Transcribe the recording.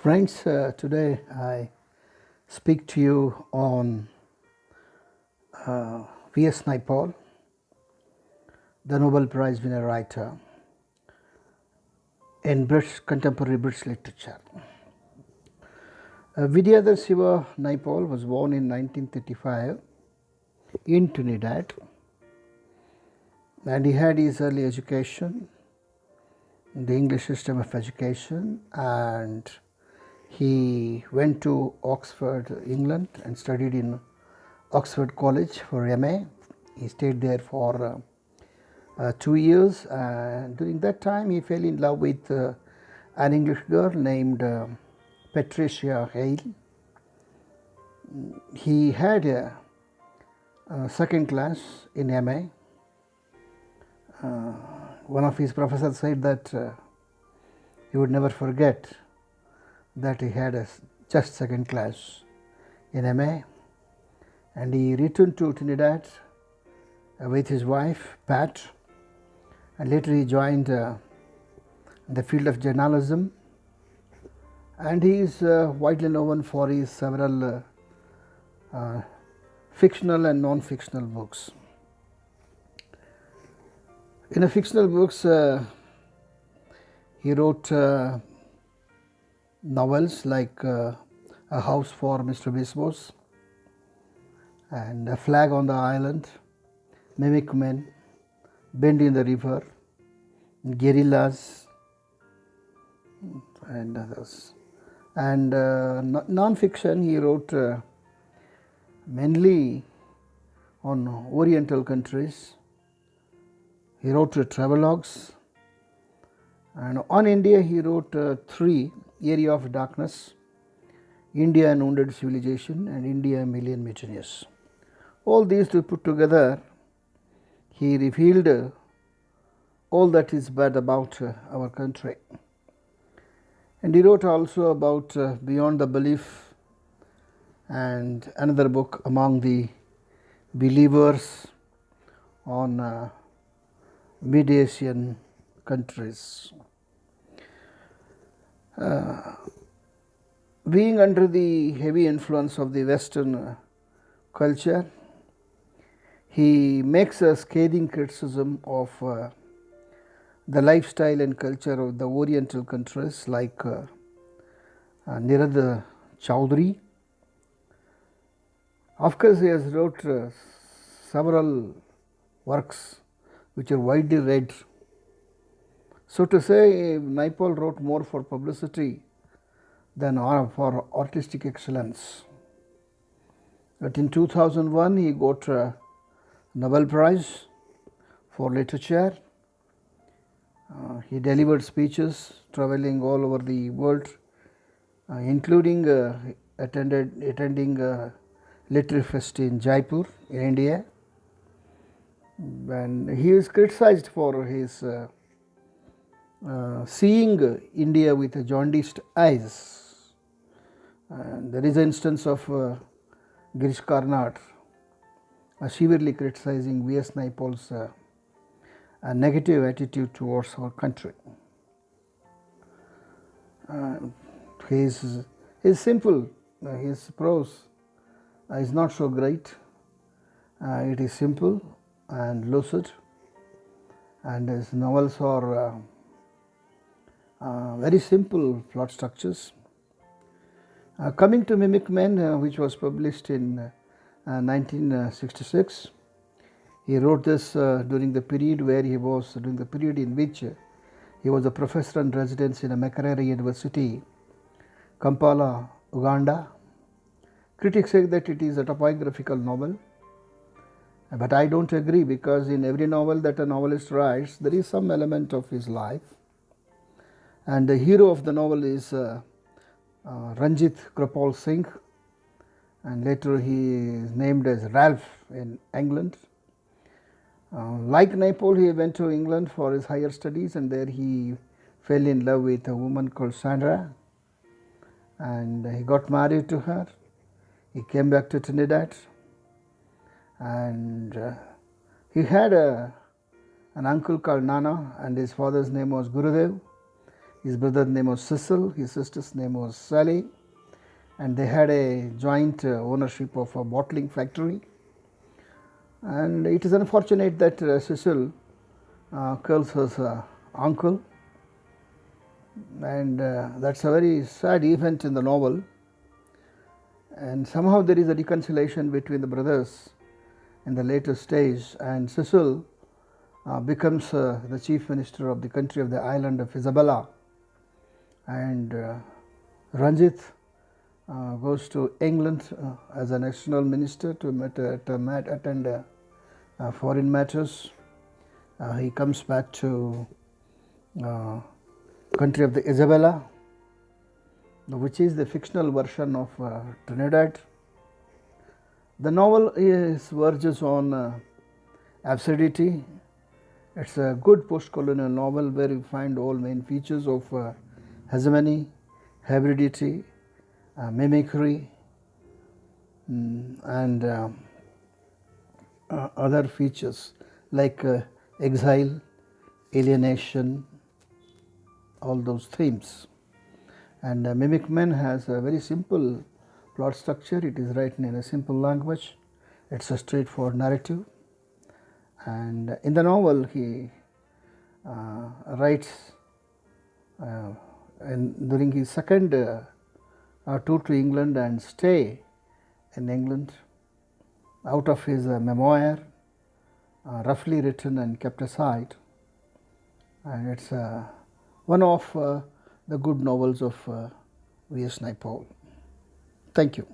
Friends, today I speak to you on V.S.Naipaul, the Nobel Prize winner writer in contemporary British literature. Vidyadhar Shiva Naipaul was born in 1935 in Trinidad, and he had his early education in the English system of education, and he went to Oxford, England, and studied in Oxford College for MA. He stayed there for 2 years, and during that time he fell in love with an English girl named Patricia Hale. He had a second class in MA. One of his professors said that he would never forget that he had a just second class in MA, and he returned to Trinidad with his wife Pat, and later he joined the field of journalism, and he is widely known for his several fictional and non-fictional books. In the fictional books, he wrote novels like A House for Mr. Bisbos and A Flag on the Island, Mimic Men, Bend in the River, Guerrillas, and others. And non-fiction, he wrote mainly on Oriental countries. He wrote travelogues, and on India he wrote 3: Area of Darkness, India and Wounded Civilization, and India a Million Mutineers. All these to put together, he revealed all that is bad about our country. And he wrote also about Beyond the Belief, and another book, Among the Believers, on Mid-Asian countries. Being under the heavy influence of the Western culture, he makes a scathing criticism of the lifestyle and culture of the Oriental countries like Nirad Chowdhury. Of course, he has wrote several works which are widely read. So to say, Naipaul wrote more for publicity than for artistic excellence. But in 2001, he got a Nobel Prize for literature. He delivered speeches traveling all over the world, including attending a literary fest in Jaipur, in India. And he is criticized for his seeing India with jaundiced eyes. And there is an instance of Girish Karnad severely criticizing V.S.Naipaul's negative attitude towards our country. His simple, his prose is not so great. It is simple and lucid, and his novels are very simple plot structures. Coming to Mimic Men, which was published in 1966, he wrote this during the period in which he was a professor in residence in a Makerere University, Kampala, Uganda. Critics say that it is a autobiographical novel, but I don't agree, because in every novel that a novelist writes, there is some element of his life. And the hero of the novel is Ranjit Kripal Singh, and later he is named as Ralph in England. Like Naipaul, he went to England for his higher studies, and there he fell in love with a woman called Sandra, and he got married to her. He came back to Trinidad, and he had an uncle called Nana, and his father's name was Gurudev. His brother's name was Cecil, his sister's name was Sally, and they had a joint ownership of a bottling factory. And it is unfortunate that Cecil kills his uncle, and that's a very sad event in the novel. And somehow there is a reconciliation between the brothers in the later stage, and Cecil becomes the chief minister of the country of the island of Isabella, and Ranjit goes to England as a national minister to attend foreign matters. He comes back to country of the Isabella, which is the fictional version of Trinidad. The novel verges on absurdity. It's a good post-colonial novel where you find all main features of hegemony, hybridity, mimicry, and other features like exile, alienation, all those themes. And Mimic Men has a very simple plot structure. It is written in a simple language. It's a straightforward narrative. And in the novel, he writes during his second tour to England and stay in England, out of his memoir, roughly written and kept aside. And it's one of the good novels of V.S.Naipaul. Thank you.